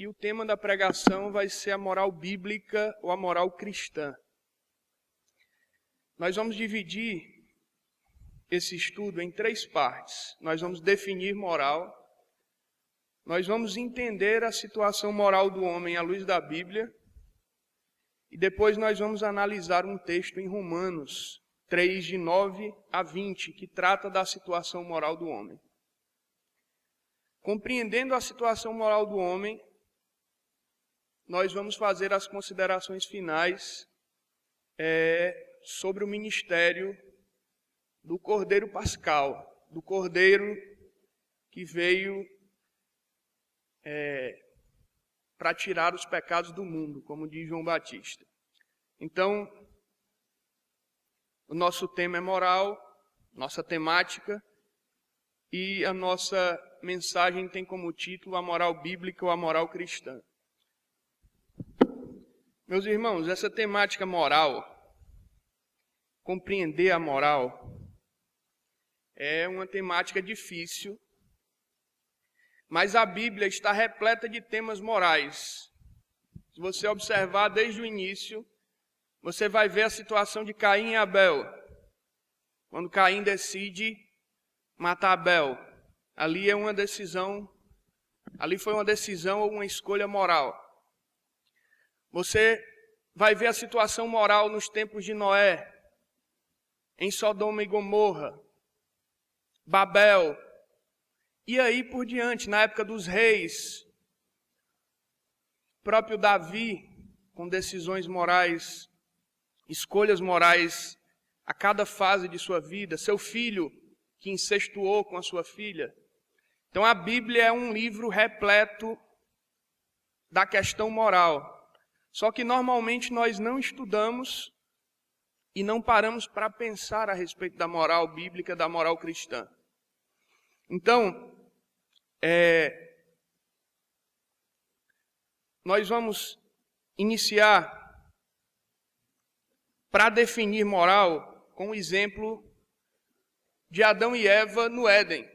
o tema da pregação vai ser a moral bíblica ou a moral cristã. Nós vamos dividir esse estudo em 3 partes. Nós vamos definir moral, nós vamos entender a situação moral do homem à luz da Bíblia e depois nós vamos analisar um texto em Romanos 3, de 9 a 20, que trata da situação moral do homem. Compreendendo a situação moral do homem, nós vamos fazer as considerações finais sobre o ministério do Cordeiro Pascal, do Cordeiro que veio para tirar os pecados do mundo, como diz João Batista. Então, o nosso tema é moral, nossa temática, e a nossa mensagem tem como título a moral bíblica ou a moral cristã. Meus irmãos, essa temática moral, compreender a moral, é uma temática difícil, mas a Bíblia está repleta de temas morais. Se você observar desde o início, você vai ver a situação de Caim e Abel. Quando Caim decide matar Abel, ali foi uma decisão ou uma escolha moral. Você vai ver a situação moral nos tempos de Noé, em Sodoma e Gomorra, Babel, e aí por diante, na época dos reis, próprio Davi, com decisões morais, escolhas morais a cada fase de sua vida, seu filho que incestuou com a sua filha. Então a Bíblia é um livro repleto da questão moral. Só que normalmente nós não estudamos e não paramos para pensar a respeito da moral bíblica, da moral cristã. Então, nós vamos iniciar para definir moral com o exemplo de Adão e Eva no Éden.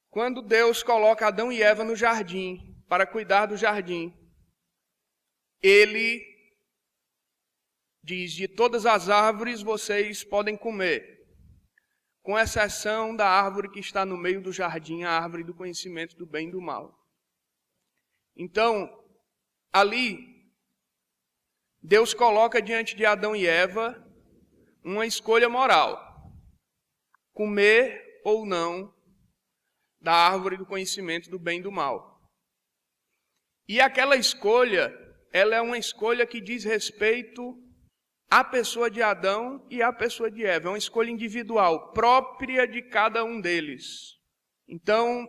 Quando Deus coloca Adão e Eva no jardim, para cuidar do jardim, Ele diz: de todas as árvores vocês podem comer, com exceção da árvore que está no meio do jardim, a árvore do conhecimento do bem e do mal. Então, ali, Deus coloca diante de Adão e Eva uma escolha moral: comer ou não da árvore do conhecimento do bem e do mal. E aquela escolha, ela é uma escolha que diz respeito à pessoa de Adão e à pessoa de Eva. É uma escolha individual, própria de cada um deles. Então,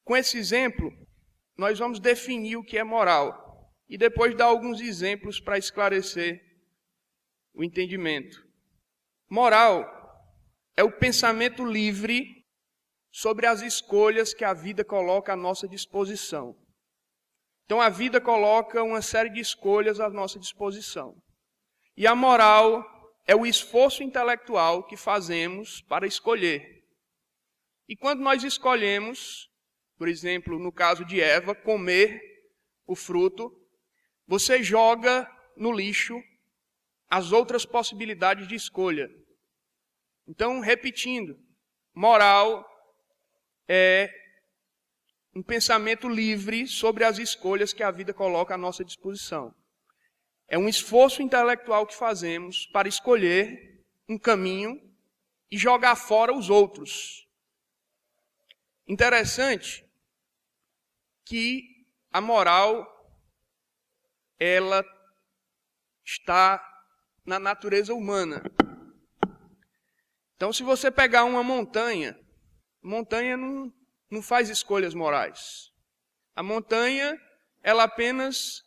com esse exemplo, nós vamos definir o que é moral e depois dar alguns exemplos para esclarecer o entendimento. Moral é o pensamento livre sobre as escolhas que a vida coloca à nossa disposição. Então a vida coloca uma série de escolhas à nossa disposição. E a moral é o esforço intelectual que fazemos para escolher. E quando nós escolhemos, por exemplo, no caso de Eva, comer o fruto, você joga no lixo as outras possibilidades de escolha. Então, repetindo, moral é um pensamento livre sobre as escolhas que a vida coloca à nossa disposição. É um esforço intelectual que fazemos para escolher um caminho e jogar fora os outros. Interessante que a moral, ela está na natureza humana. Então, se você pegar uma montanha não faz escolhas morais. A montanha, ela apenas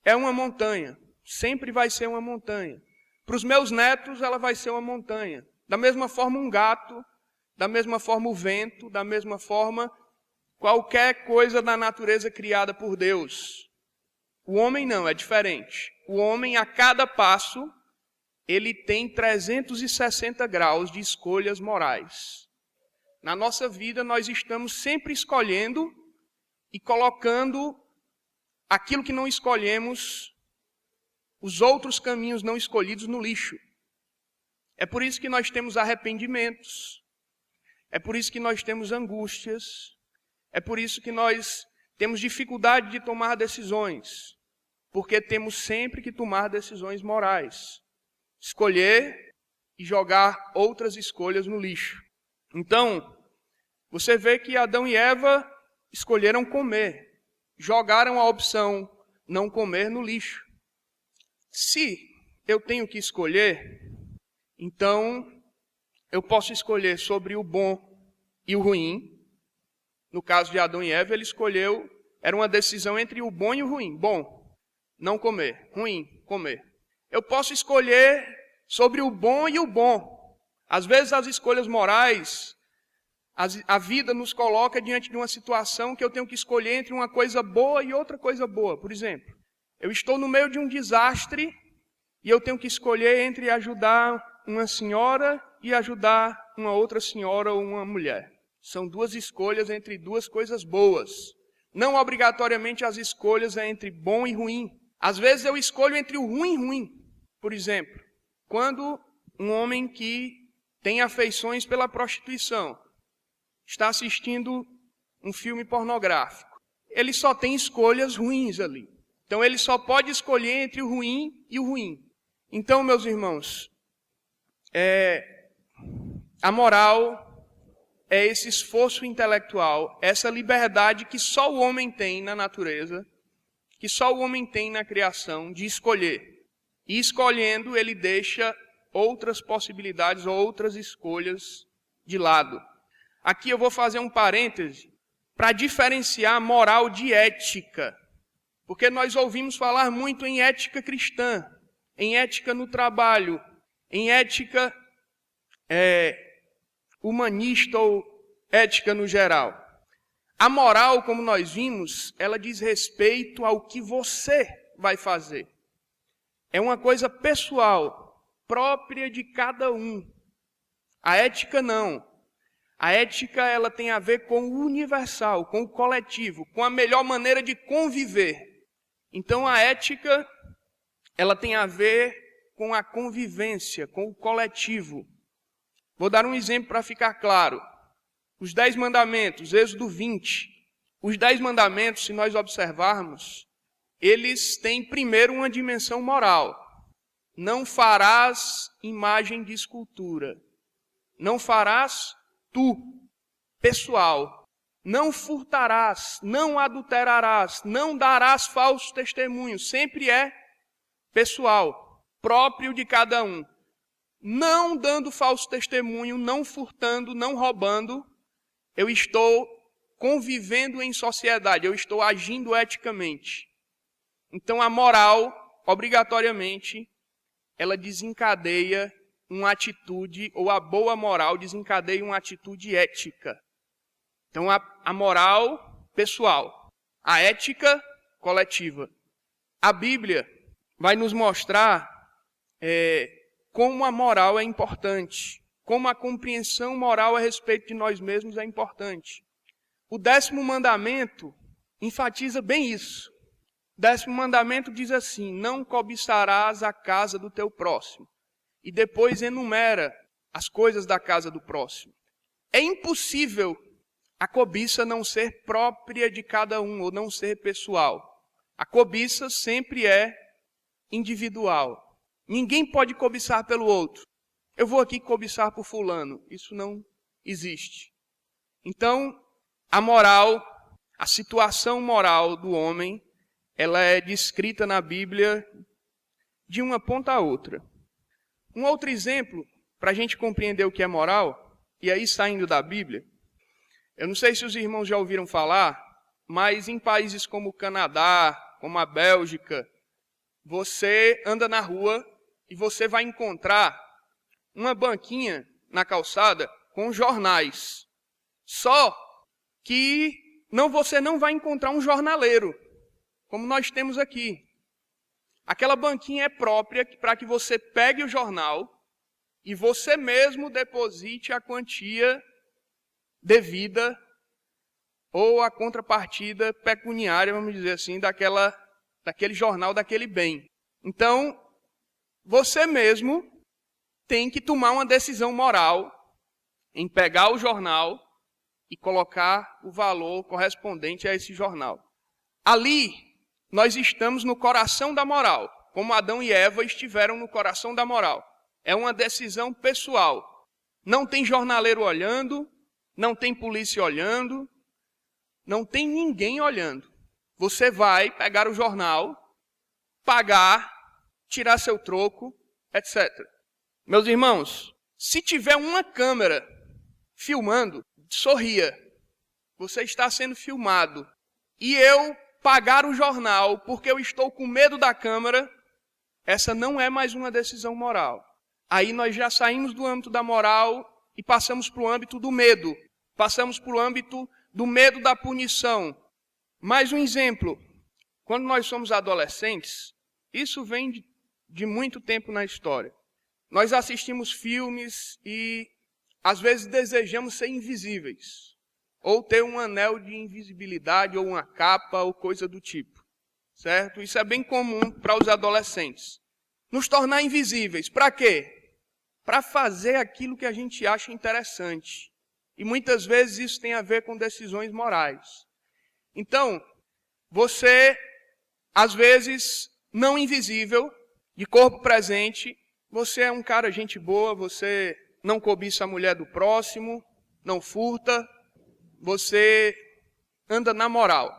é uma montanha. Sempre vai ser uma montanha. Para os meus netos, ela vai ser uma montanha. Da mesma forma um gato, da mesma forma o vento, da mesma forma qualquer coisa da natureza criada por Deus. O homem não, é diferente. O homem, a cada passo, ele tem 360 graus de escolhas morais. Na nossa vida, nós estamos sempre escolhendo e colocando aquilo que não escolhemos, os outros caminhos não escolhidos, no lixo. É por isso que nós temos arrependimentos, é por isso que nós temos angústias, é por isso que nós temos dificuldade de tomar decisões, porque temos sempre que tomar decisões morais, escolher e jogar outras escolhas no lixo. Então, você vê que Adão e Eva escolheram comer, jogaram a opção não comer no lixo. Se eu tenho que escolher, então eu posso escolher sobre o bom e o ruim. No caso de Adão e Eva, ele escolheu, era uma decisão entre o bom e o ruim. Bom, não comer. Ruim, comer. Eu posso escolher sobre o bom e o bom. Às vezes as escolhas morais, a vida nos coloca diante de uma situação que eu tenho que escolher entre uma coisa boa e outra coisa boa. Por exemplo, eu estou no meio de um desastre e eu tenho que escolher entre ajudar uma senhora e ajudar uma outra senhora ou uma mulher. São duas escolhas entre duas coisas boas. Não obrigatoriamente as escolhas é entre bom e ruim. Às vezes eu escolho entre o ruim e ruim. Por exemplo, quando um homem que tem afeições pela prostituição está assistindo um filme pornográfico, ele só tem escolhas ruins ali. Então ele só pode escolher entre o ruim e o ruim. Então, meus irmãos, a moral é esse esforço intelectual, essa liberdade que só o homem tem na natureza, que só o homem tem na criação de escolher. E escolhendo, ele deixa outras possibilidades, outras escolhas de lado. Aqui eu vou fazer um parêntese para diferenciar moral de ética. Porque nós ouvimos falar muito em ética cristã, em ética no trabalho, em ética humanista ou ética no geral. A moral, como nós vimos, ela diz respeito ao que você vai fazer. É uma coisa pessoal, própria de cada um. A ética não. A ética ela tem a ver com o universal, com o coletivo, com a melhor maneira de conviver. Então a ética ela tem a ver com a convivência, com o coletivo. Vou dar um exemplo para ficar claro. Os 10 mandamentos, Êxodo 20. Os 10 mandamentos, se nós observarmos, eles têm primeiro uma dimensão moral. Não farás imagem de escultura. Não farás tu, pessoal. Não furtarás, não adulterarás, não darás falsos testemunhos. Sempre é pessoal, próprio de cada um. Não dando falso testemunho, não furtando, não roubando, eu estou convivendo em sociedade, eu estou agindo eticamente. Então a moral, obrigatoriamente, ela desencadeia uma atitude, ou a boa moral desencadeia uma atitude ética. Então a moral pessoal, a ética coletiva. A Bíblia vai nos mostrar como a moral é importante, como a compreensão moral a respeito de nós mesmos é importante. O 10º mandamento enfatiza bem isso. O 10º mandamento diz assim: não cobiçarás a casa do teu próximo. E depois enumera as coisas da casa do próximo. É impossível a cobiça não ser própria de cada um, ou não ser pessoal. A cobiça sempre é individual. Ninguém pode cobiçar pelo outro. Eu vou aqui cobiçar por fulano. Isso não existe. Então, a moral, a situação moral do homem, ela é descrita na Bíblia de uma ponta a outra. Um outro exemplo, para a gente compreender o que é moral, e aí saindo da Bíblia, eu não sei se os irmãos já ouviram falar, mas em países como o Canadá, como a Bélgica, você anda na rua e você vai encontrar uma banquinha na calçada com jornais. Só que você não vai encontrar um jornaleiro, como nós temos aqui. Aquela banquinha é própria para que você pegue o jornal e você mesmo deposite a quantia devida ou a contrapartida pecuniária, vamos dizer assim, daquele jornal, daquele bem. Então, você mesmo tem que tomar uma decisão moral em pegar o jornal e colocar o valor correspondente a esse jornal. Ali, nós estamos no coração da moral, como Adão e Eva estiveram no coração da moral. É uma decisão pessoal. Não tem jornaleiro olhando, não tem polícia olhando, não tem ninguém olhando. Você vai pegar o jornal, pagar, tirar seu troco, etc. Meus irmãos, se tiver uma câmera filmando, sorria. Você está sendo filmado. E eu pagar o jornal porque eu estou com medo da câmera, essa não é mais uma decisão moral. Aí nós já saímos do âmbito da moral e passamos para o âmbito do medo. Passamos para o âmbito do medo da punição. Mais um exemplo. Quando nós somos adolescentes, isso vem de muito tempo na história. Nós assistimos filmes e às vezes desejamos ser invisíveis. Ou ter um anel de invisibilidade, ou uma capa, ou coisa do tipo. Certo? Isso é bem comum para os adolescentes. Nos tornar invisíveis. Para quê? Para fazer aquilo que a gente acha interessante. E muitas vezes isso tem a ver com decisões morais. Então, você, às vezes, não invisível, de corpo presente, você é um cara gente boa, você não cobiça a mulher do próximo, não furta, você anda na moral.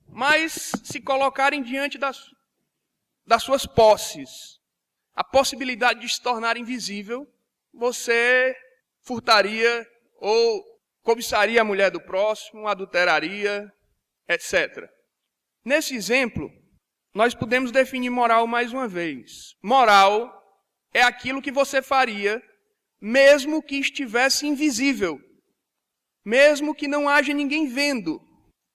Mas se colocarem diante das suas posses, a possibilidade de se tornar invisível, você furtaria ou cobiçaria a mulher do próximo, adulteraria, etc. Nesse exemplo, nós podemos definir moral mais uma vez. Moral é aquilo que você faria mesmo que estivesse invisível, mesmo que não haja ninguém vendo.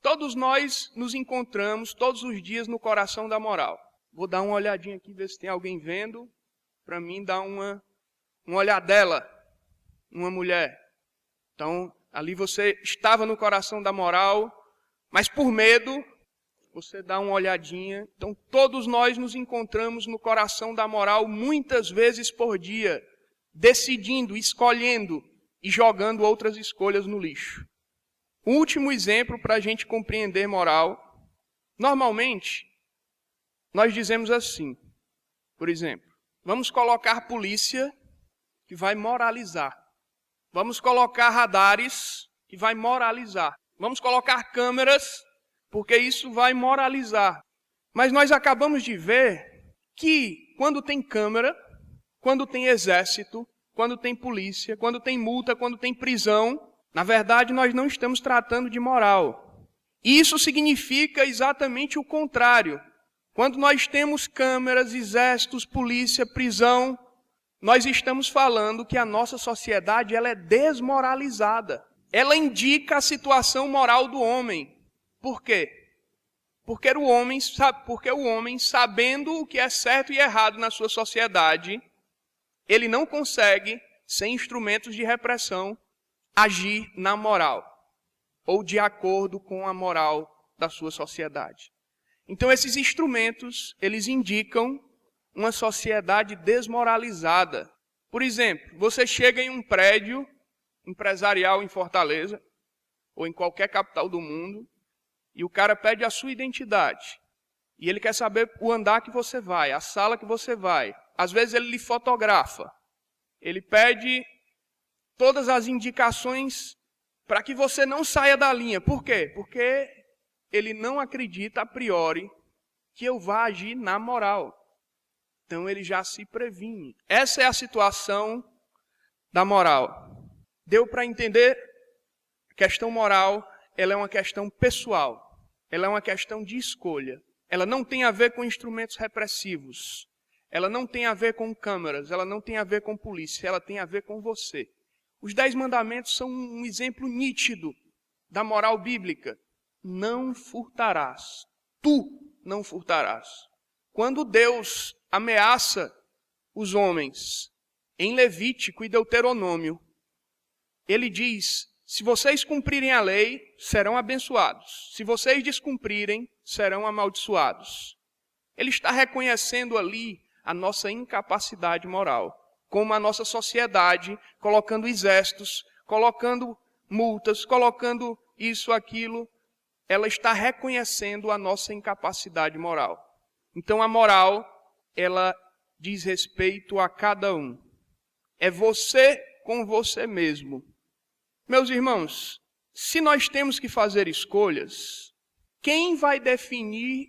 Todos nós nos encontramos todos os dias no coração da moral. Vou dar uma olhadinha aqui, ver se tem alguém vendo. Para mim, dar uma olhadela, uma mulher. Então, ali você estava no coração da moral, mas por medo, você dá uma olhadinha. Então, todos nós nos encontramos no coração da moral muitas vezes por dia, decidindo, escolhendo e jogando outras escolhas no lixo. O último exemplo para a gente compreender moral. Normalmente, nós dizemos assim, por exemplo, vamos colocar polícia que vai moralizar. Vamos colocar radares que vai moralizar. Vamos colocar câmeras porque isso vai moralizar. Mas nós acabamos de ver que quando tem câmera, quando tem exército, quando tem polícia, quando tem multa, quando tem prisão, na verdade nós não estamos tratando de moral. Isso significa exatamente o contrário. Quando nós temos câmeras, exércitos, polícia, prisão, nós estamos falando que a nossa sociedade ela é desmoralizada. Ela indica a situação moral do homem. Por quê? Porque o homem, sabendo o que é certo e errado na sua sociedade, ele não consegue, sem instrumentos de repressão, agir na moral, ou de acordo com a moral da sua sociedade. Então, esses instrumentos, eles indicam uma sociedade desmoralizada. Por exemplo, você chega em um prédio empresarial em Fortaleza, ou em qualquer capital do mundo, e o cara pede a sua identidade. E ele quer saber o andar que você vai, a sala que você vai. Às vezes ele lhe fotografa. Ele pede todas as indicações para que você não saia da linha. Por quê? Porque ele não acredita a priori que eu vá agir na moral. Então ele já se previne. Essa é a situação da moral. Deu para entender? A questão moral, ela é uma questão pessoal. Ela é uma questão de escolha. Ela não tem a ver com instrumentos repressivos. Ela não tem a ver com câmeras. Ela não tem a ver com polícia. Ela tem a ver com você. Os 10 mandamentos são um exemplo nítido da moral bíblica. Não furtarás. Tu não furtarás. Quando Deus ameaça os homens em Levítico e Deuteronômio, ele diz Se vocês cumprirem a lei, serão abençoados. Se vocês descumprirem, serão amaldiçoados. Ele está reconhecendo ali a nossa incapacidade moral, como a nossa sociedade, colocando exércitos, colocando multas, colocando isso, aquilo, ela está reconhecendo a nossa incapacidade moral. Então a moral, ela diz respeito a cada um. É você com você mesmo. Meus irmãos, se nós temos que fazer escolhas, quem vai definir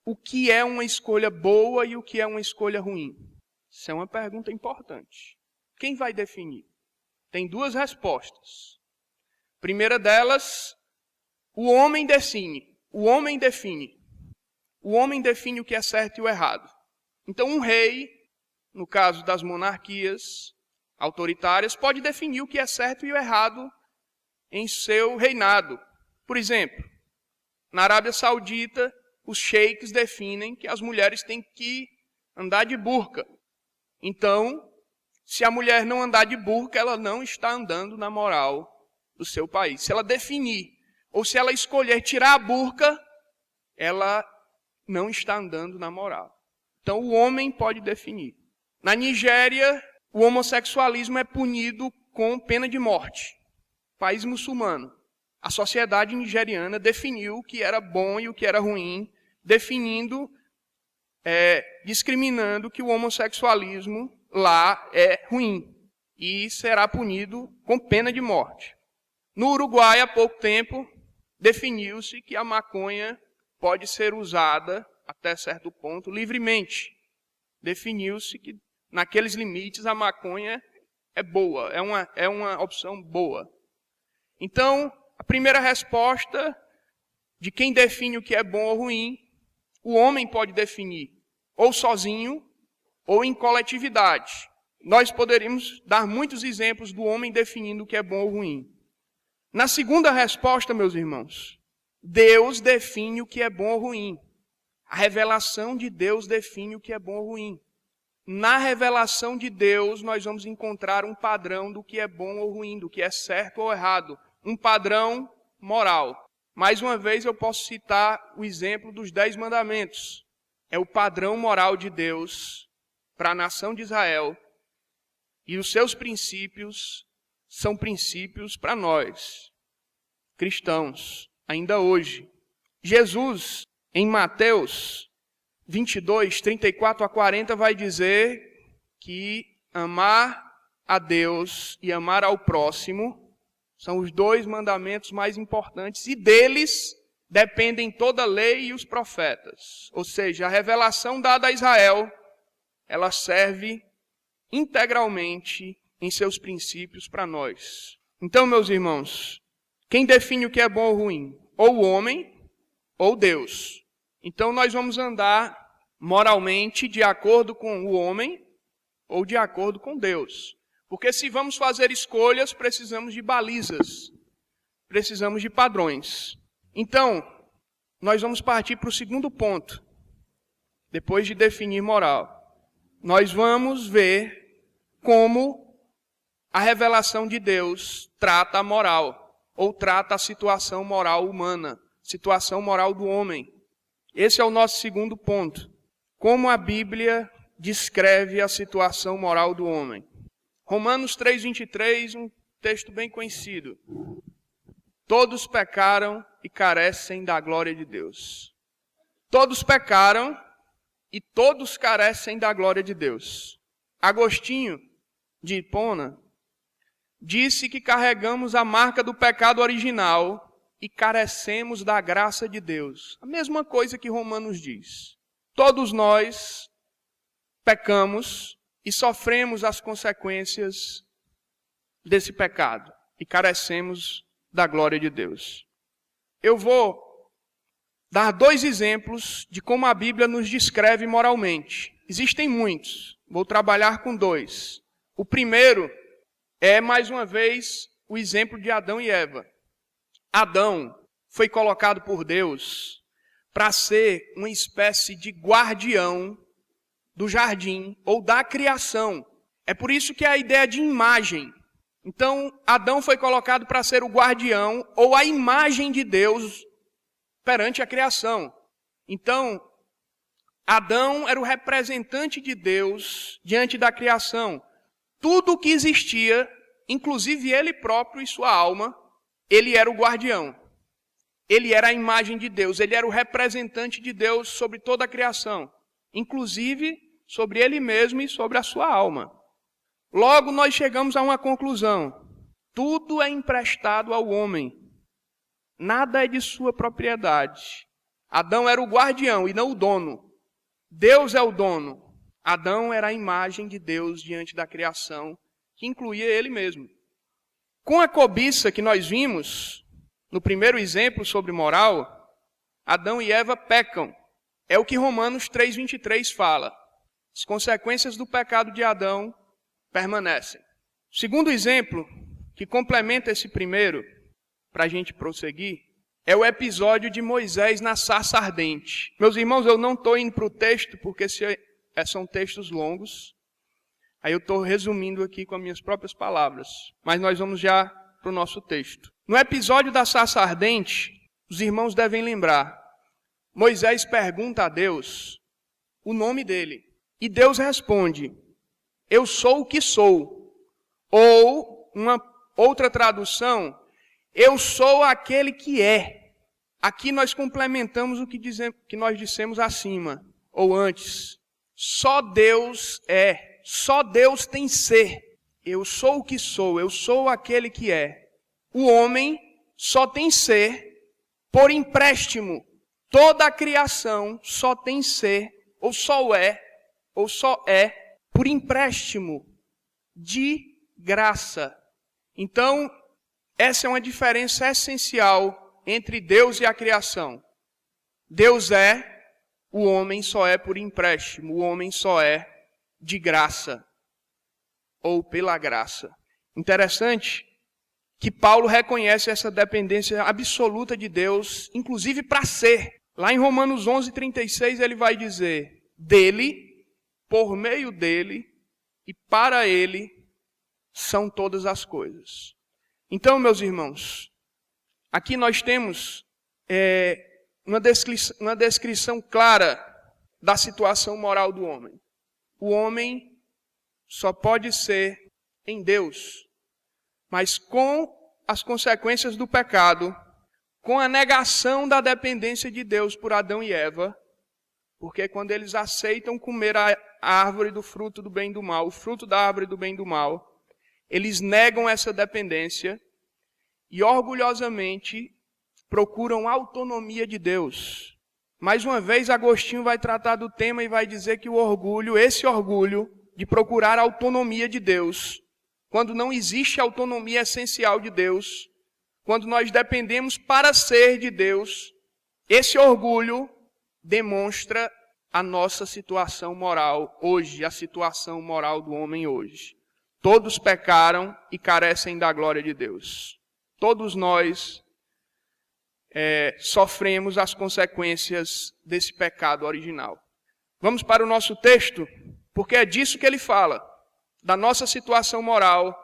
o que é uma escolha boa e o que é uma escolha ruim? Isso é uma pergunta importante. Quem vai definir? Tem duas respostas. Primeira delas, o homem define. O homem define. O homem define o que é certo e o errado. Então um rei, no caso das monarquias autoritárias, pode definir o que é certo e o errado em seu reinado. Por exemplo, na Arábia Saudita, os sheiks definem que as mulheres têm que andar de burca. Então, se a mulher não andar de burca, ela não está andando na moral do seu país. Se ela definir, ou se ela escolher tirar a burca, ela não está andando na moral. Então, o homem pode definir. Na Nigéria, o homossexualismo é punido com pena de morte. País muçulmano. A sociedade nigeriana definiu o que era bom e o que era ruim, definindo, discriminando que o homossexualismo lá é ruim e será punido com pena de morte. No Uruguai, há pouco tempo, definiu-se que a maconha pode ser usada, até certo ponto, livremente. Definiu-se que, naqueles limites, a maconha é boa, é uma opção boa. Então, a primeira resposta de quem define o que é bom ou ruim, o homem pode definir, ou sozinho, ou em coletividade. Nós poderíamos dar muitos exemplos do homem definindo o que é bom ou ruim. Na segunda resposta, meus irmãos, Deus define o que é bom ou ruim. A revelação de Deus define o que é bom ou ruim. Na revelação de Deus, nós vamos encontrar um padrão do que é bom ou ruim, do que é certo ou errado. Um padrão moral. Mais uma vez, eu posso citar o exemplo dos 10 mandamentos. É o padrão moral de Deus para a nação de Israel. E os seus princípios são princípios para nós, cristãos, ainda hoje. Jesus, em Mateus 22, 34 a 40, vai dizer que amar a Deus e amar ao próximo são os 2 mandamentos mais importantes e deles dependem toda a lei e os profetas. Ou seja, a revelação dada a Israel, ela serve integralmente em seus princípios para nós. Então, meus irmãos, quem define o que é bom ou ruim? Ou o homem, ou Deus. Então, nós vamos andar moralmente de acordo com o homem ou de acordo com Deus. Porque se vamos fazer escolhas, precisamos de balizas, precisamos de padrões. Então, nós vamos partir para o segundo ponto, depois de definir moral. Nós vamos ver como a revelação de Deus trata a moral, ou trata a situação moral humana, situação moral do homem. Esse é o nosso segundo ponto. Como a Bíblia descreve a situação moral do homem. Romanos 3:23, um texto bem conhecido. Todos pecaram e carecem da glória de Deus. Todos pecaram e todos carecem da glória de Deus. Agostinho de Hipona disse que carregamos a marca do pecado original e carecemos da graça de Deus. A mesma coisa que Romanos diz. Todos nós pecamos e sofremos as consequências desse pecado e carecemos da glória de Deus. Eu vou dar 2 exemplos de como a Bíblia nos descreve moralmente. Existem muitos, vou trabalhar com 2. O primeiro é, mais uma vez, o exemplo de Adão e Eva. Adão foi colocado por Deus para ser uma espécie de guardião do jardim ou da criação. É por isso que a ideia de imagem, Então, Adão foi colocado para ser o guardião ou a imagem de Deus perante a criação. Então, Adão era o representante de Deus diante da criação. Tudo o que existia, inclusive ele próprio e sua alma, ele era o guardião. Ele era a imagem de Deus, ele era o representante de Deus sobre toda a criação, inclusive sobre ele mesmo e sobre a sua alma. Logo, nós chegamos a uma conclusão. Tudo é emprestado ao homem. Nada é de sua propriedade. Adão era o guardião e não o dono. Deus é o dono. Adão era a imagem de Deus diante da criação, que incluía ele mesmo. Com a cobiça que nós vimos, no primeiro exemplo sobre moral, Adão e Eva pecam. É o que Romanos 3:23 fala. As consequências do pecado de Adão permanecem. O segundo exemplo, que complementa esse primeiro, para a gente prosseguir, é o episódio de Moisés na sarça ardente. Meus irmãos, eu não estou indo para o texto, porque são textos longos. Aí eu estou resumindo aqui com as minhas próprias palavras. Mas nós vamos já para o nosso texto. No episódio da sarça ardente, os irmãos devem lembrar, Moisés pergunta a Deus o nome dele. E Deus responde, eu sou o que sou. Ou, uma outra tradução, eu sou aquele que é. Aqui nós complementamos o que nós dissemos acima, ou antes. Só Deus é. Só Deus tem ser. Eu sou o que sou. Eu sou aquele que é. O homem só tem ser por empréstimo. Toda a criação só tem ser, ou só é por empréstimo de graça. Então, essa é uma diferença essencial entre Deus e a criação. Deus é, o homem só é por empréstimo, o homem só é de graça, ou pela graça. Interessante que Paulo reconhece essa dependência absoluta de Deus, inclusive para ser. Lá em Romanos 11:36 ele vai dizer, dele, por meio dele e para ele são todas as coisas. Então, meus irmãos, aqui nós temos uma descrição clara da situação moral do homem. O homem só pode ser em Deus, mas com as consequências do pecado, com a negação da dependência de Deus por Adão e Eva, porque quando eles aceitam comer a árvore do fruto do bem e do mal, o fruto da árvore do bem e do mal, eles negam essa dependência e orgulhosamente procuram a autonomia de Deus. Mais uma vez, Agostinho vai tratar do tema e vai dizer que esse orgulho de procurar a autonomia de Deus, quando não existe a autonomia essencial de Deus, quando nós dependemos para ser de Deus, esse orgulho demonstra a nossa situação moral hoje, a situação moral do homem hoje. Todos pecaram e carecem da glória de Deus. Todos nós sofremos as consequências desse pecado original. Vamos para o nosso texto, porque é disso que ele fala, da nossa situação moral,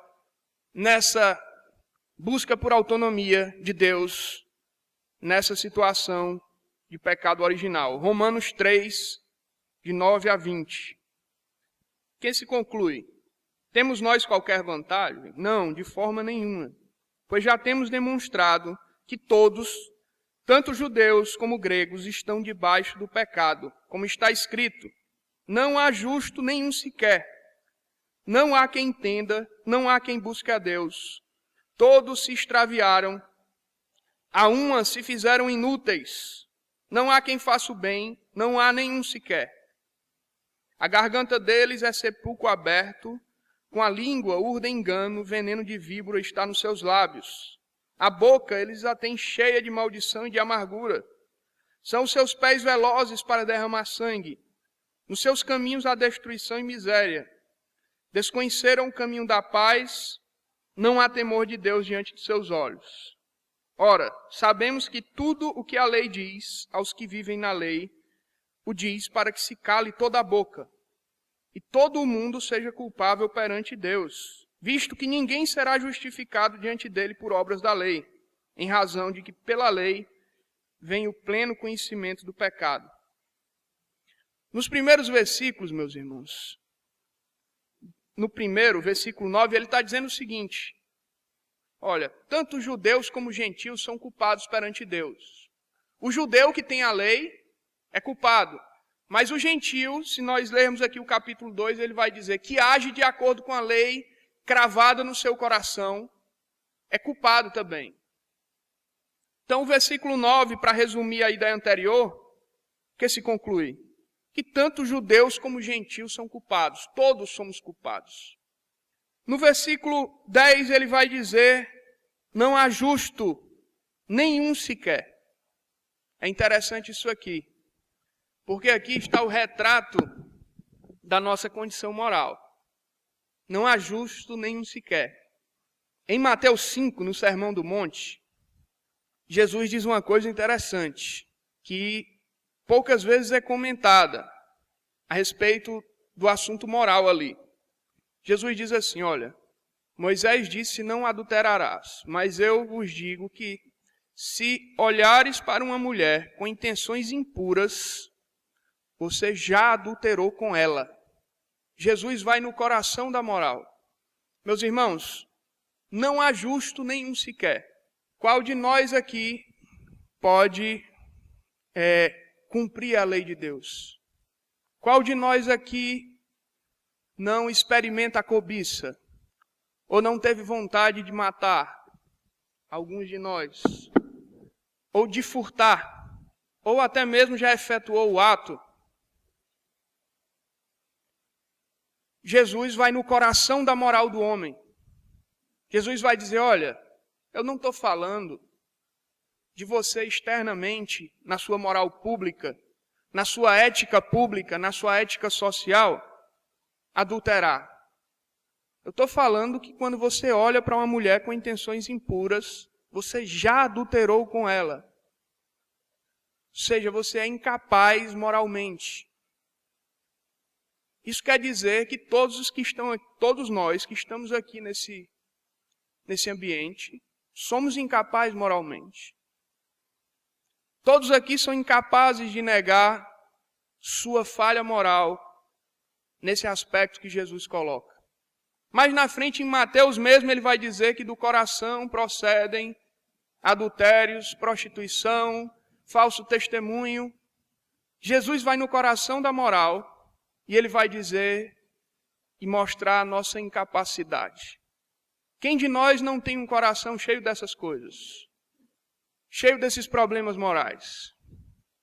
nessa busca por autonomia de Deus, nessa situação de pecado original. Romanos 3, de 9 a 20. Que se conclui? Temos nós qualquer vantagem? Não, de forma nenhuma. Pois já temos demonstrado que todos, tanto judeus como gregos, estão debaixo do pecado. Como está escrito, não há justo nenhum sequer. Não há quem entenda, não há quem busque a Deus. Todos se extraviaram, a uma se fizeram inúteis. Não há quem faça o bem, não há nenhum sequer. A garganta deles é sepulcro aberto, com a língua urda engano, veneno de víbora está nos seus lábios. A boca eles a têm cheia de maldição e de amargura. São os seus pés velozes para derramar sangue. Nos seus caminhos há destruição e miséria. Desconheceram o caminho da paz, não há temor de Deus diante de seus olhos. Ora, sabemos que tudo o que a lei diz aos que vivem na lei, o diz para que se cale toda a boca, e todo o mundo seja culpável perante Deus. visto que ninguém será justificado diante dele por obras da lei, em razão de que pela lei vem o pleno conhecimento do pecado. Nos primeiros versículos, meus irmãos, no primeiro, versículo 9, ele está dizendo o seguinte: olha, tanto judeus como gentios são culpados perante Deus. O judeu que tem a lei é culpado, mas o gentio, se nós lermos aqui o capítulo 2, ele vai dizer que age de acordo com a lei cravada no seu coração, é culpado também. Então, o versículo 9, para resumir a ideia anterior, que se conclui? Que tanto judeus como gentios são culpados, todos somos culpados. No versículo 10 ele vai dizer, não há justo nenhum sequer. É interessante isso aqui, porque aqui está o retrato da nossa condição moral. Não há justo nenhum sequer. Em Mateus 5, no Sermão do Monte, Jesus diz uma coisa interessante, que poucas vezes é comentada a respeito do assunto moral ali. Jesus diz assim, olha, Moisés disse, não adulterarás, mas eu vos digo que se olhares para uma mulher com intenções impuras, você já adulterou com ela. Jesus vai no coração da moral. Meus irmãos, não há justo nenhum sequer. Qual de nós aqui pode cumprir a lei de Deus? Qual de nós aqui não experimenta a cobiça? Ou não teve vontade de matar? Alguns de nós. Ou de furtar? Ou até mesmo já efetuou o ato? Jesus vai no coração da moral do homem. Jesus vai dizer, olha, eu não estou falando de você externamente, na sua moral pública, na sua ética pública, na sua ética social, adulterar. Eu estou falando que quando você olha para uma mulher com intenções impuras, você já adulterou com ela. Ou seja, você é incapaz moralmente. Isso quer dizer que todos nós que estamos aqui nesse ambiente, somos incapazes moralmente. Todos aqui são incapazes de negar sua falha moral nesse aspecto que Jesus coloca. Mas na frente, em Mateus mesmo, ele vai dizer que do coração procedem adultérios, prostituição, falso testemunho. Jesus vai no coração da moral e ele vai dizer e mostrar a nossa incapacidade. Quem de nós não tem um coração cheio dessas coisas? Cheio desses problemas morais?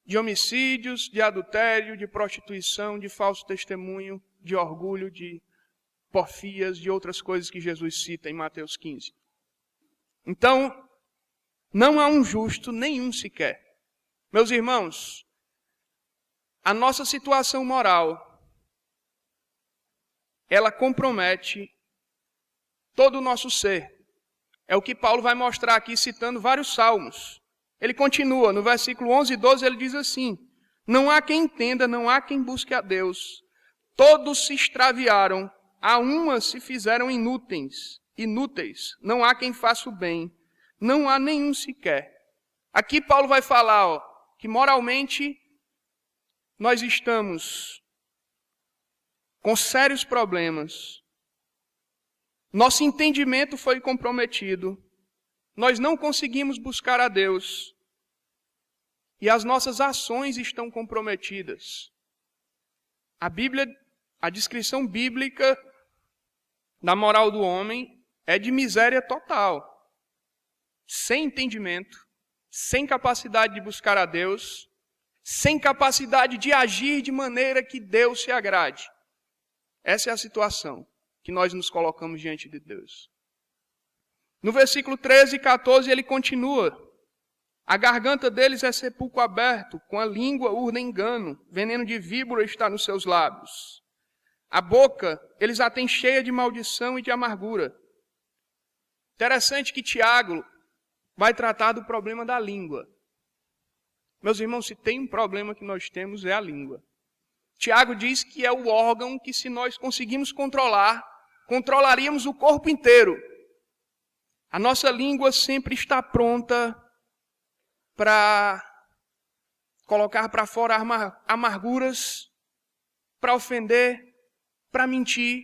De homicídios, de adultério, de prostituição, de falso testemunho, de orgulho, de porfias, de outras coisas que Jesus cita em Mateus 15. Então, não há um justo nenhum sequer. Meus irmãos, a nossa situação moral, ela compromete todo o nosso ser. É o que Paulo vai mostrar aqui, citando vários salmos. Ele continua, no versículo 11 e 12, ele diz assim, não há quem entenda, não há quem busque a Deus. Todos se extraviaram, a uma se fizeram inúteis. Não há quem faça o bem, não há nenhum sequer. Aqui Paulo vai falar que moralmente nós estamos com sérios problemas. Nosso entendimento foi comprometido. Nós não conseguimos buscar a Deus. E as nossas ações estão comprometidas. A descrição bíblica da moral do homem é de miséria total. Sem entendimento, sem capacidade de buscar a Deus, sem capacidade de agir de maneira que Deus se agrade. Essa é a situação que nós nos colocamos diante de Deus. No versículo 13 e 14 ele continua. A garganta deles é sepulcro aberto, com a língua urna engano, veneno de víbora está nos seus lábios. A boca eles a têm cheia de maldição e de amargura. Interessante que Tiago vai tratar do problema da língua. Meus irmãos, se tem um problema que nós temos é a língua. Tiago diz que é o órgão que, se nós conseguimos controlar, controlaríamos o corpo inteiro. A nossa língua sempre está pronta para colocar para fora amarguras, para ofender, para mentir,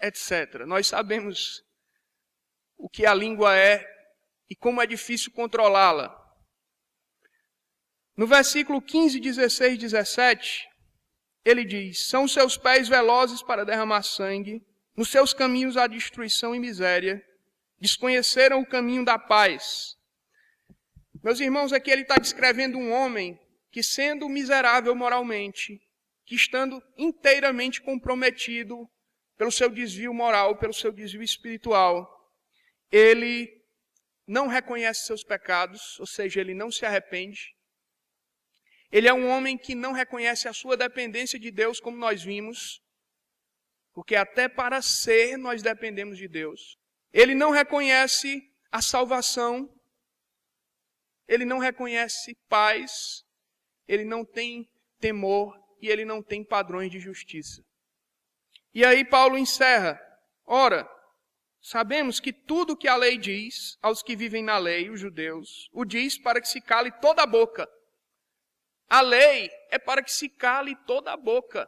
etc. Nós sabemos o que a língua é e como é difícil controlá-la. No versículo 15, 16, 17, ele diz: são seus pés velozes para derramar sangue, nos seus caminhos há destruição e miséria, desconheceram o caminho da paz. Meus irmãos, aqui ele está descrevendo um homem que, sendo miserável moralmente, que estando inteiramente comprometido pelo seu desvio moral, pelo seu desvio espiritual, ele não reconhece seus pecados, ou seja, ele não se arrepende. Ele é um homem que não reconhece a sua dependência de Deus, como nós vimos, porque até para ser nós dependemos de Deus. Ele não reconhece a salvação, ele não reconhece paz, ele não tem temor e ele não tem padrões de justiça. E aí Paulo encerra: ora, sabemos que tudo que a lei diz aos que vivem na lei, os judeus, o diz para que se cale toda a boca. A lei é para que se cale toda a boca.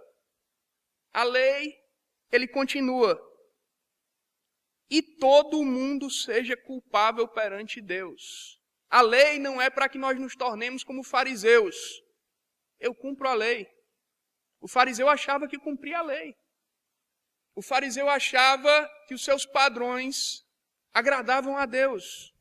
A lei, ele continua: e todo mundo seja culpável perante Deus. A lei não é para que nós nos tornemos como fariseus. Eu cumpro a lei. O fariseu achava que cumpria a lei. O fariseu achava que os seus padrões agradavam a Deus.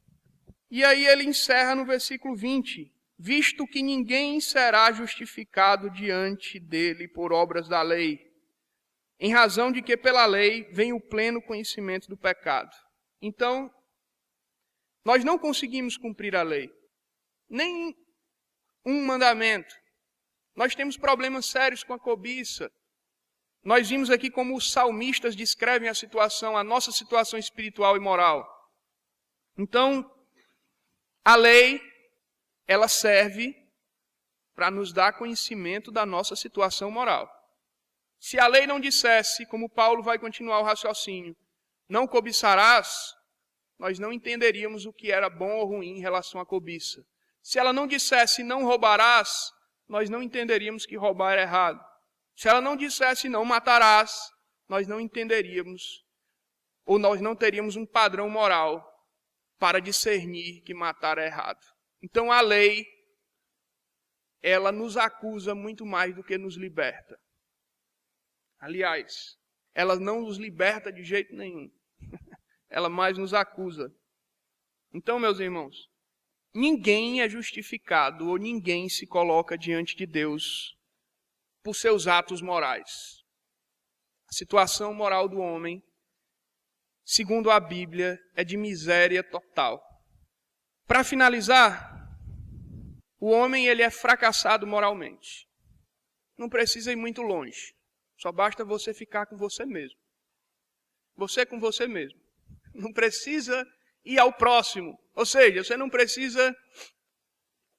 E aí ele encerra no versículo 20: visto que ninguém será justificado diante dele por obras da lei, em razão de que pela lei vem o pleno conhecimento do pecado. Então, nós não conseguimos cumprir a lei, nem um mandamento. Nós temos problemas sérios com a cobiça. Nós vimos aqui como os salmistas descrevem a nossa situação espiritual e moral. Então, a lei, ela serve para nos dar conhecimento da nossa situação moral. Se a lei não dissesse, como Paulo vai continuar o raciocínio, não cobiçarás, nós não entenderíamos o que era bom ou ruim em relação à cobiça. Se ela não dissesse não roubarás, nós não entenderíamos que roubar era errado. Se ela não dissesse não matarás, nós não entenderíamos, ou nós não teríamos um padrão moral para discernir que matar é errado. Então a lei, ela nos acusa muito mais do que nos liberta. Aliás, ela não nos liberta de jeito nenhum. Ela mais nos acusa. Então, meus irmãos, ninguém é justificado ou ninguém se coloca diante de Deus por seus atos morais. A situação moral do homem, segundo a Bíblia, é de miséria total. Para finalizar, o homem ele é fracassado moralmente. Não precisa ir muito longe. Só basta você ficar com você mesmo. Você com você mesmo. Não precisa ir ao próximo. Ou seja, você não precisa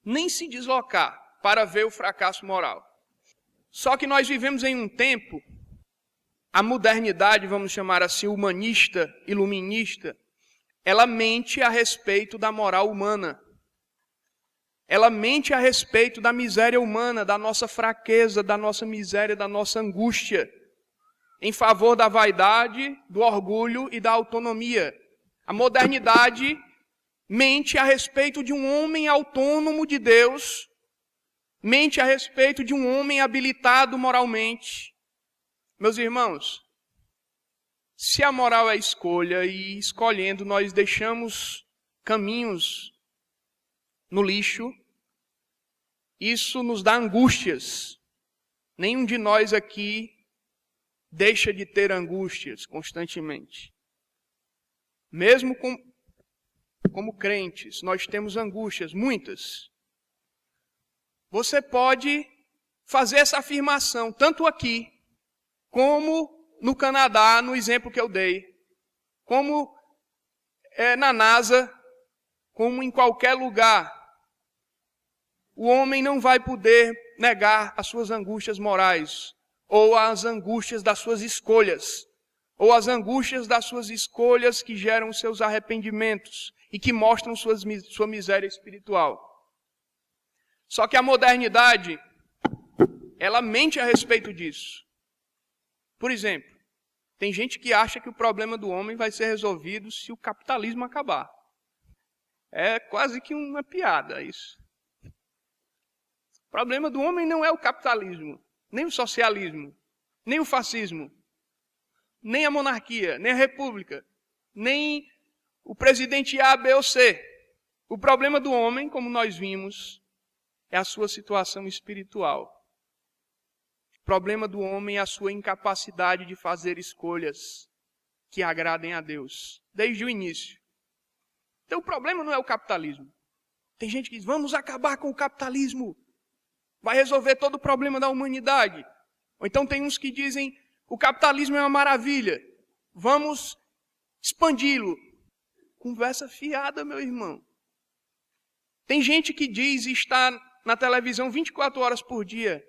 nem se deslocar para ver o fracasso moral. Só que nós vivemos em um tempo, a modernidade, vamos chamar assim, humanista, iluminista, ela mente a respeito da moral humana. Ela mente a respeito da miséria humana, da nossa fraqueza, da nossa miséria, da nossa angústia, em favor da vaidade, do orgulho e da autonomia. A modernidade mente a respeito de um homem autônomo de Deus, mente a respeito de um homem habilitado moralmente. Meus irmãos, se a moral é escolha e escolhendo nós deixamos caminhos no lixo, isso nos dá angústias. Nenhum de nós aqui deixa de ter angústias constantemente. Mesmo como crentes, nós temos angústias, muitas. Você pode fazer essa afirmação, tanto aqui, como no Canadá, no exemplo que eu dei, como na NASA, como em qualquer lugar. O homem não vai poder negar as suas angústias morais, ou as angústias das suas escolhas, ou as angústias das suas escolhas que geram os seus arrependimentos e que mostram sua miséria espiritual. Só que a modernidade, ela mente a respeito disso. Por exemplo, tem gente que acha que o problema do homem vai ser resolvido se o capitalismo acabar. É quase que uma piada isso. O problema do homem não é o capitalismo, nem o socialismo, nem o fascismo, nem a monarquia, nem a república, nem o presidente A, B ou C. O problema do homem, como nós vimos, é a sua situação espiritual. O problema do homem é a sua incapacidade de fazer escolhas que agradem a Deus, desde o início. Então o problema não é o capitalismo. Tem gente que diz, vamos acabar com o capitalismo. Vai resolver todo o problema da humanidade. Ou então tem uns que dizem, o capitalismo é uma maravilha. Vamos expandi-lo. Conversa fiada, meu irmão. Tem gente que diz e está na televisão 24 horas por dia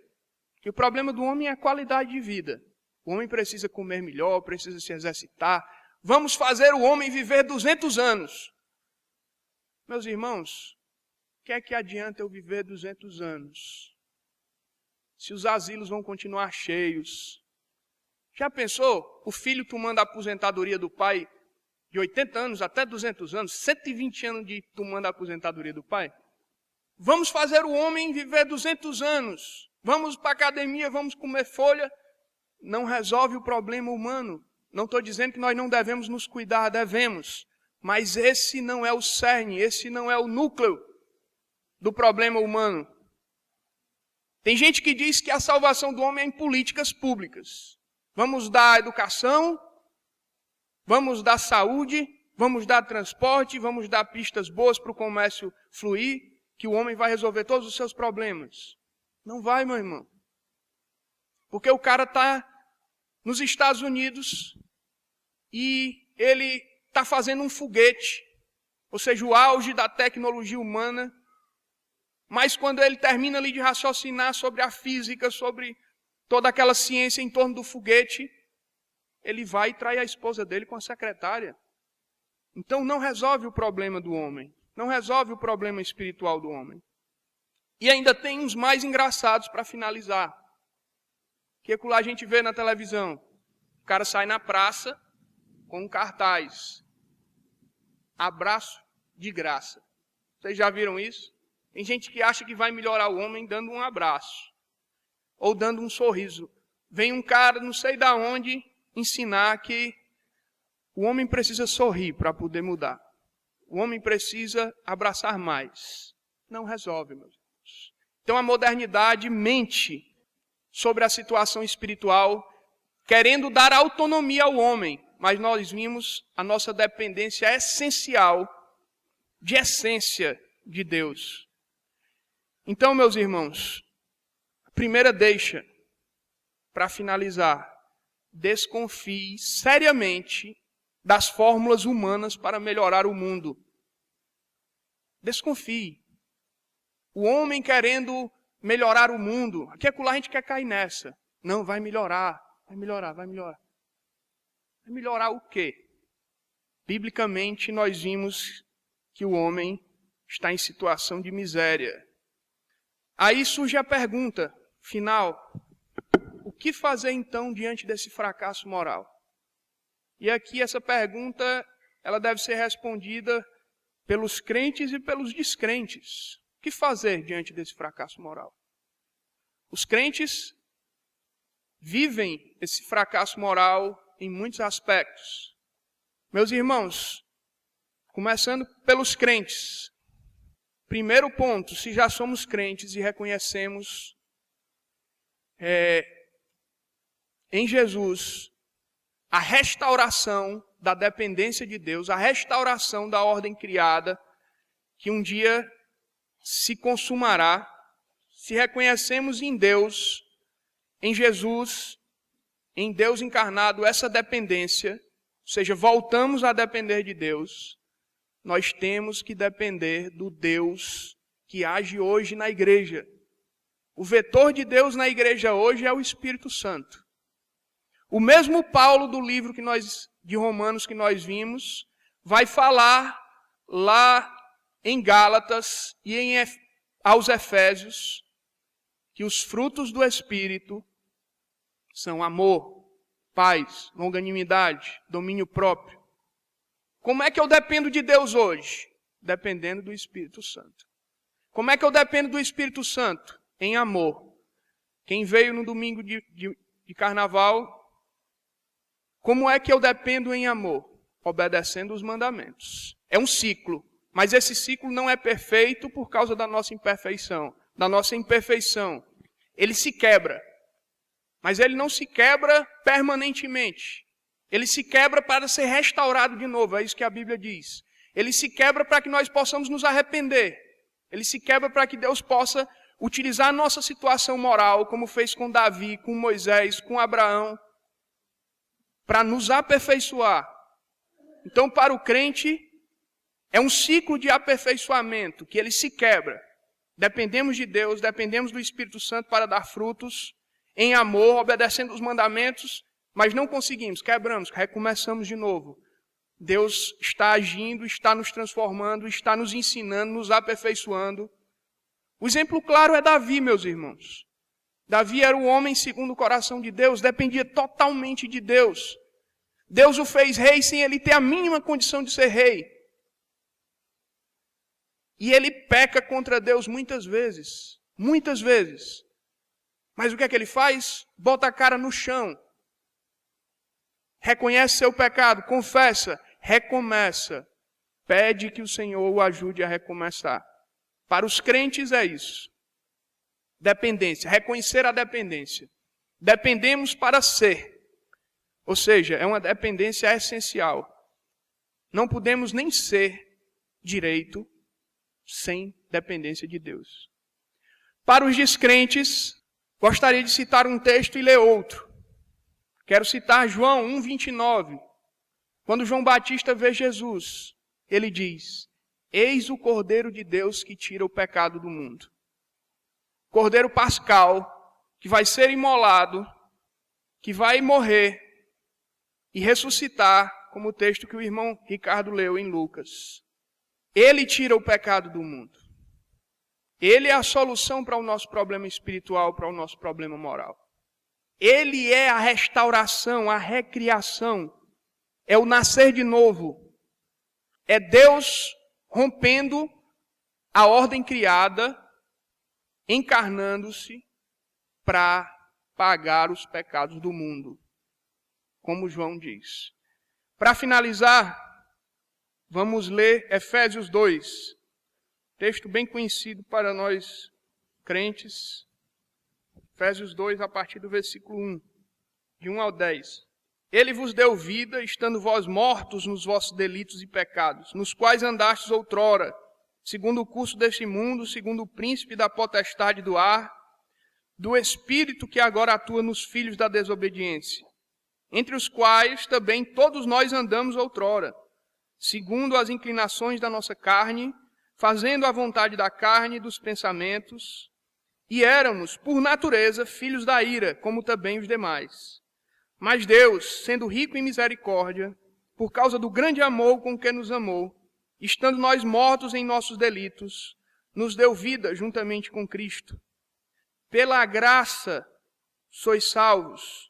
que o problema do homem é a qualidade de vida. O homem precisa comer melhor, precisa se exercitar. Vamos fazer o homem viver 200 anos. Meus irmãos, o que é que adianta eu viver 200 anos? Se os asilos vão continuar cheios. Já pensou o filho tomando a aposentadoria do pai de 80 anos até 200 anos, 120 anos de tomando a aposentadoria do pai? Vamos fazer o homem viver 200 anos. Vamos para a academia, vamos comer folha. Não resolve o problema humano. Não estou dizendo que nós não devemos nos cuidar, devemos. Mas esse não é o cerne, esse não é o núcleo do problema humano. Tem gente que diz que a salvação do homem é em políticas públicas. Vamos dar educação, vamos dar saúde, vamos dar transporte, vamos dar pistas boas para o comércio fluir, que o homem vai resolver todos os seus problemas. Não vai, meu irmão. Porque o cara está nos Estados Unidos e ele está fazendo um foguete, ou seja, o auge da tecnologia humana, mas quando ele termina ali de raciocinar sobre a física, sobre toda aquela ciência em torno do foguete, ele vai e trai a esposa dele com a secretária. Então não resolve o problema do homem, não resolve o problema espiritual do homem. E ainda tem uns mais engraçados para finalizar. Que lá a gente vê na televisão. O cara sai na praça com um cartaz. Abraço de graça. Vocês já viram isso? Tem gente que acha que vai melhorar o homem dando um abraço. Ou dando um sorriso. Vem um cara, não sei de onde, ensinar que o homem precisa sorrir para poder mudar. O homem precisa abraçar mais. Não resolve, meus irmãos. Então a modernidade mente sobre a situação espiritual, querendo dar autonomia ao homem. Mas nós vimos a nossa dependência essencial, de essência de Deus. Então, meus irmãos, a primeira deixa, para finalizar, desconfie seriamente das fórmulas humanas para melhorar o mundo. Desconfie. O homem querendo melhorar o mundo, aqui é a gente quer cair nessa. Não, vai melhorar, vai melhorar, vai melhorar. Vai melhorar o quê? Biblicamente, nós vimos que o homem está em situação de miséria. Aí surge a pergunta final: o que fazer então diante desse fracasso moral? E aqui essa pergunta, ela deve ser respondida pelos crentes e pelos descrentes. O que fazer diante desse fracasso moral? Os crentes vivem esse fracasso moral em muitos aspectos. Meus irmãos, começando pelos crentes. Primeiro ponto, se já somos crentes e reconhecemos em Jesus a restauração da dependência de Deus, a restauração da ordem criada, que um dia se consumará, se reconhecemos em Deus, em Jesus, em Deus encarnado, essa dependência, ou seja, voltamos a depender de Deus, nós temos que depender do Deus que age hoje na igreja. O vetor de Deus na igreja hoje é o Espírito Santo. O mesmo Paulo do livro de Romanos que nós vimos, vai falar lá em Gálatas e aos Efésios que os frutos do Espírito são amor, paz, longanimidade, domínio próprio. Como é que eu dependo de Deus hoje? Dependendo do Espírito Santo. Como é que eu dependo do Espírito Santo? Em amor. Quem veio no domingo de carnaval, como é que eu dependo em amor? Obedecendo os mandamentos. É um ciclo, mas esse ciclo não é perfeito por causa da nossa imperfeição. Ele se quebra. Mas ele não se quebra permanentemente. Ele se quebra para ser restaurado de novo, é isso que a Bíblia diz. Ele se quebra para que nós possamos nos arrepender. Ele se quebra para que Deus possa utilizar a nossa situação moral, como fez com Davi, com Moisés, com Abraão, para nos aperfeiçoar. Então, para o crente, é um ciclo de aperfeiçoamento, que ele se quebra. Dependemos de Deus, dependemos do Espírito Santo para dar frutos, em amor, obedecendo os mandamentos, mas não conseguimos, quebramos, recomeçamos de novo. Deus está agindo, está nos transformando, está nos ensinando, nos aperfeiçoando. O exemplo claro é Davi, meus irmãos. Davi era o homem segundo o coração de Deus, dependia totalmente de Deus. Deus o fez rei sem ele ter a mínima condição de ser rei. E ele peca contra Deus muitas vezes. Muitas vezes. Mas o que é que ele faz? Bota a cara no chão. Reconhece seu pecado, confessa, recomeça. Pede que o Senhor o ajude a recomeçar. Para os crentes é isso. Dependência, reconhecer a dependência. Dependemos para ser. Ou seja, é uma dependência essencial. Não podemos nem ser direito sem dependência de Deus. Para os descrentes, gostaria de citar um texto e ler outro. Quero citar João 1:29. Quando João Batista vê Jesus, ele diz: eis o Cordeiro de Deus que tira o pecado do mundo. Cordeiro pascal, que vai ser imolado, que vai morrer e ressuscitar, como o texto que o irmão Ricardo leu em Lucas. Ele tira o pecado do mundo. Ele é a solução para o nosso problema espiritual, para o nosso problema moral. Ele é a restauração, a recriação. É o nascer de novo. É Deus rompendo a ordem criada, encarnando-se para pagar os pecados do mundo. Como João diz. Para finalizar, vamos ler Efésios 2. Texto bem conhecido para nós crentes. Efésios 2, a partir do versículo 1, de 1 ao 10. Ele vos deu vida, estando vós mortos nos vossos delitos e pecados, nos quais andastes outrora, segundo o curso deste mundo, segundo o príncipe da potestade do ar, do espírito que agora atua nos filhos da desobediência, entre os quais também todos nós andamos outrora, segundo as inclinações da nossa carne, fazendo a vontade da carne e dos pensamentos, e éramos, por natureza, filhos da ira, como também os demais. Mas Deus, sendo rico em misericórdia, por causa do grande amor com que nos amou, estando nós mortos em nossos delitos, nos deu vida juntamente com Cristo. Pela graça sois salvos,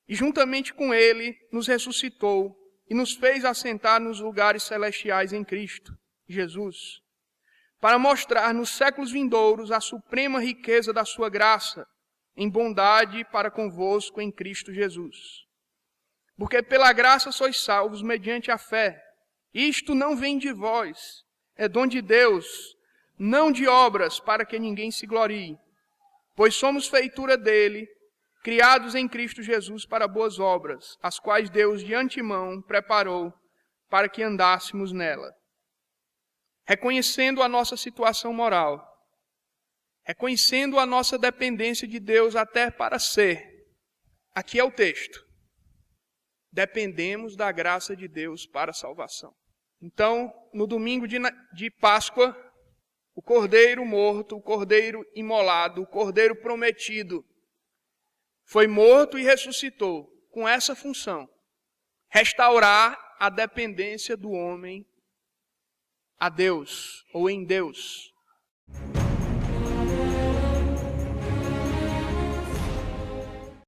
e juntamente com Ele nos ressuscitou e nos fez assentar nos lugares celestiais em Cristo Jesus, para mostrar nos séculos vindouros a suprema riqueza da sua graça, em bondade para convosco em Cristo Jesus. Porque pela graça sois salvos mediante a fé. Isto não vem de vós, é dom de Deus, não de obras, para que ninguém se glorie. Pois somos feitura dele, criados em Cristo Jesus para boas obras, as quais Deus de antemão preparou para que andássemos nela. Reconhecendo a nossa situação moral, reconhecendo a nossa dependência de Deus até para ser. Aqui é o texto. Dependemos da graça de Deus para a salvação. Então, no domingo de Páscoa, o cordeiro morto, o cordeiro imolado, o cordeiro prometido, foi morto e ressuscitou, com essa função: restaurar a dependência do homem a Deus ou em Deus.